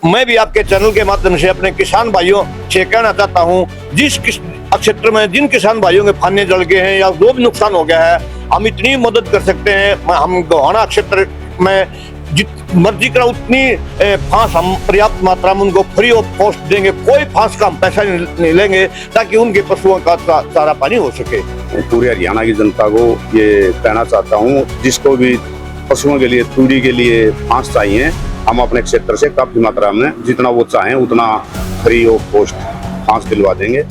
मैं भी आपके चैनल के माध्यम से अपने किसान भाइयों से कहना चाहता हूं, जिस क्षेत्र में जिन किसान भाइयों के फाने जल गए हैं या जो भी नुकसान हो गया है, हम इतनी मदद कर सकते हैं। हम गोहाना क्षेत्र में जित मर्जी करा उतनी फांस हम पर्याप्त मात्रा में उनको फ्री ऑफ कॉस्ट देंगे। कोई फांस का हम पैसा नहीं लेंगे ताकि उनके पशुओं का चारा पानी हो सके। पूरे हरियाणा की जनता को ये कहना चाहता हूँ, जिसको भी पशुओं के लिए तूड़ी के लिए फांस चाहिए, हम अपने क्षेत्र से काफी मात्रा में जितना वो चाहें उतना फ्री ऑफ कॉस्ट फांस दिलवा देंगे।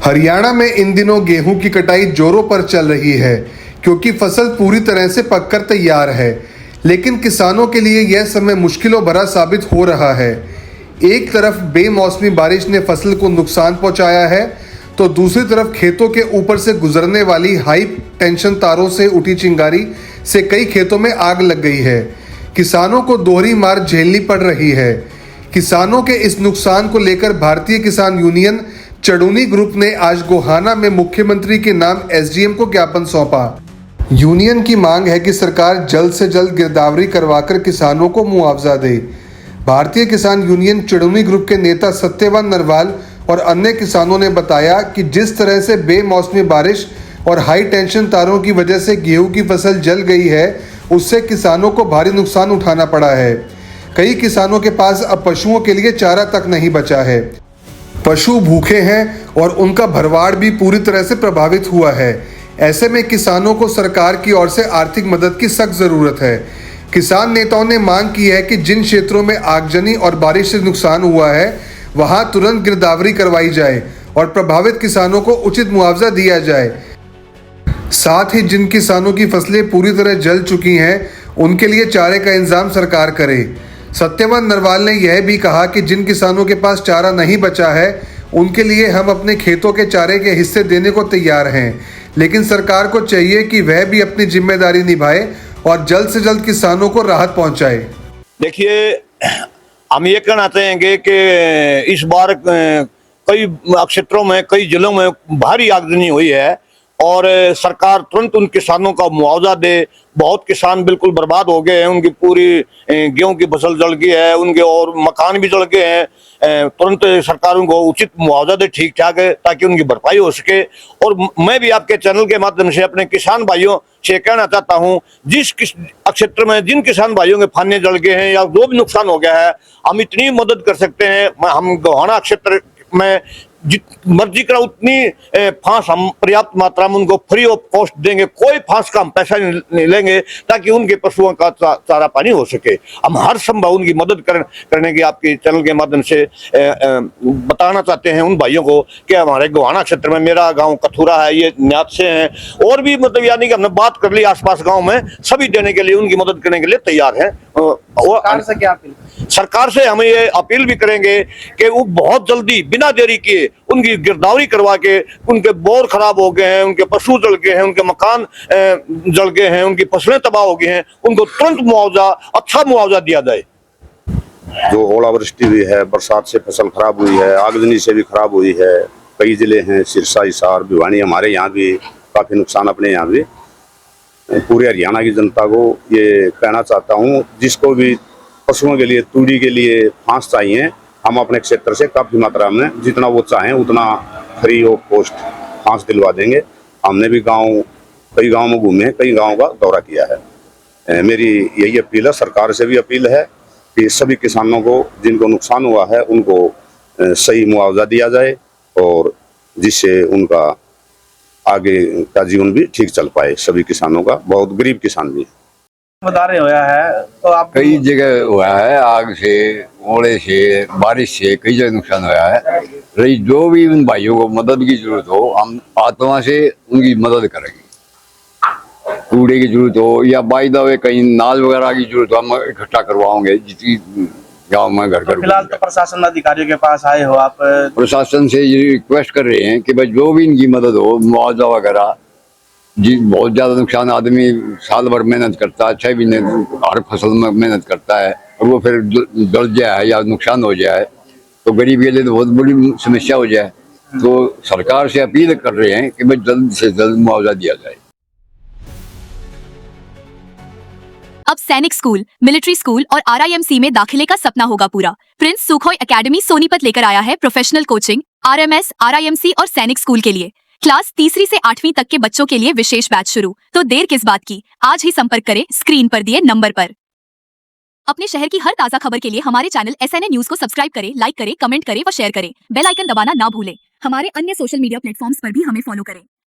हरियाणा में इन दिनों गेहूं की कटाई जोरों पर चल रही है, क्योंकि फसल पूरी तरह से पककर तैयार है। लेकिन किसानों के लिए यह समय मुश्किलों भरा साबित हो रहा है। एक तरफ बेमौसमी बारिश ने फसल को नुकसान पहुंचाया है, तो दूसरी तरफ खेतों के ऊपर से गुजरने वाली हाई टेंशन तारों से उठी चिंगारी से कई खेतों में आग लग गई है। किसानों को दोहरी मार झेलनी पड़ रही है। किसानों के इस नुकसान को लेकर भारतीय किसान यूनियन चड़ूनी ग्रुप ने आज गोहाना में मुख्यमंत्री के नाम एसडीएम को ज्ञापन सौंपा। यूनियन की मांग है कि सरकार जल्द से जल्द गिरदावरी करवाकर किसानों को मुआवजा दे। भारतीय किसान यूनियन चड़ूनी ग्रुप के नेता सत्यवान नरवाल और अन्य किसानों ने बताया कि जिस तरह से बेमौसमी बारिश और हाई टेंशन तारों की वजह से गेहूं की फसल जल गई है, उससे किसानों को भारी नुकसान उठाना पड़ा है। कई किसानों के पास अब पशुओं के लिए चारा तक नहीं बचा है। पशु भूखे हैं और उनका भरवाड़ भी पूरी तरह से प्रभावित हुआ है। ऐसे में किसानों को सरकार की ओर से आर्थिक मदद की सख्त जरूरत है। किसान नेताओं ने मांग की है कि जिन क्षेत्रों में आगजनी और बारिश से नुकसान हुआ है, वहां तुरंत गिरदावरी करवाई जाए और प्रभावित किसानों को उचित मुआवजा दिया जाए। साथ ही जिन किसानों की फसलें पूरी तरह जल चुकी हैं, उनके लिए चारे का इंतजाम सरकार करे। सत्यवान नरवाल ने यह भी कहा कि जिन किसानों के पास चारा नहीं बचा है, उनके लिए हम अपने खेतों के चारे के हिस्से देने को तैयार हैं, लेकिन सरकार को चाहिए कि वह भी अपनी जिम्मेदारी निभाए और जल्द से जल्द किसानों को राहत पहुंचाए। देखिए, हम ये कहना चाहेंगे कि इस बार कई क्षेत्रों में, कई जिलों में भारी आगजनी हुई है और सरकार तुरंत उन किसानों का मुआवजा दे। बहुत किसान बिल्कुल बर्बाद हो गए हैं, उनकी पूरी गेहूं की फसल जल गई है, उनके और मकान भी जल गए हैं। तुरंत सरकार उनको उचित मुआवजा दे ठीक ठाक, ताकि उनकी भरपाई हो सके। और मैं भी आपके चैनल के माध्यम से अपने किसान भाइयों से कहना चाहता हूं, जिस क्षेत्र में जिन किसान भाइयों के फाने जल गए हैं या जो भी नुकसान हो गया है, हम इतनी मदद कर सकते हैं। हम गोहाना क्षेत्र में जित मर्जी करा उतनी फांस हम पर्याप्त मात्रा में उनको फ्री ऑफ कॉस्ट देंगे। कोई फांस का हम पैसा नहीं लेंगे ताकि उनके पशुओं का चारा पानी हो सके। हम हर संभव उनकी मदद करने की आपके चैनल के माध्यम से बताना चाहते हैं उन भाइयों को कि हमारे गोहाना क्षेत्र में, मेरा गांव कथुरा है, ये न्यात से हैं, और भी मतलब यानी कि हमने बात कर ली आसपास गांव में, सभी देने के लिए, उनकी मदद करने के लिए तैयार हैं। सरकार से क्या अपील? सरकार से हम ये अपील भी करेंगे कि वो बहुत जल्दी बिना देरी किए उनकी गिरदावरी करवा के, उनके बोर खराब हो गए हैं, उनके पशु जल गए हैं, उनके मकान जल गए हैं, उनकी फसलें तबाह हो गई हैं, उनको तुरंत मुआवजा, अच्छा मुआवजा दिया जाए। जो ओलावृष्टि हुई है, बरसात से फसल खराब हुई है, आगजनी से भी खराब हुई है। कई जिले हैं, सिरसा, हिसार, भिवानी, हमारे यहाँ भी काफी नुकसान, अपने यहाँ भी। पूरे हरियाणा की जनता को ये कहना चाहता हूँ, जिसको भी पशुओं के लिए तूड़ी के लिए फांस चाहिए, हम अपने क्षेत्र से काफी मात्रा में जितना वो चाहें उतना फ्री ऑफ कॉस्ट फांस दिलवा देंगे। हमने भी कई गाँव में घूमे, कई गाँव का दौरा किया है। मेरी यही अपील है, सरकार से भी अपील है कि सभी किसानों को जिनको नुकसान हुआ है उनको सही मुआवजा दिया जाए, और जिससे उनका आगे का जीवन भी ठीक चल पाए। सभी किसानों का, बहुत गरीब किसान भी बता रहे हुआ है, तो आप कई जगह हुआ है, आग से, ओले से, बारिश से कई जगह नुकसान हुआ है। रही जो भी उन भाइयों को मदद की जरूरत हो, हम आत्मा से उनकी मदद करेंगे। कूड़े की जरूरत हो या बाई दवे कहीं नाल वगैरह की जरूरत हो, हम इकट्ठा करवाओगे जितनी गाँव में घर घर। फिलहाल तो प्रशासन अधिकारियों के पास आए हो आप? प्रशासन से ये रिक्वेस्ट कर रहे हैं कि भाई जो भी इनकी मदद हो, मुआवजा वगैरह। जी, बहुत ज्यादा नुकसान, आदमी साल भर मेहनत करता है, 6 महीने हर फसल में मेहनत करता है, और वो फिर जल जाए या नुकसान हो जाए तो गरीब के लिए तो बहुत बड़ी समस्या हो जाए। तो सरकार से अपील कर रहे हैं कि भाई जल्द से जल्द मुआवजा दिया जाए। अब सैनिक स्कूल, मिलिट्री स्कूल और RIMC में दाखिले का सपना होगा पूरा। प्रिंस सुखोई एकेडमी सोनीपत लेकर आया है प्रोफेशनल कोचिंग RMS, RIMC और सैनिक स्कूल के लिए। क्लास 3री से 8वीं तक के बच्चों के लिए विशेष बैच शुरू। तो देर किस बात की, आज ही संपर्क करें स्क्रीन पर दिए नंबर पर। अपने शहर की हर ताजा खबर के लिए हमारे चैनल SNA न्यूज को सब्सक्राइब करें, लाइक करें, कमेंट करें व शेयर करें। बेल आइकन दबाना ना भूलें। हमारे अन्य सोशल मीडिया प्लेटफॉर्म्स पर भी हमें फॉलो करें।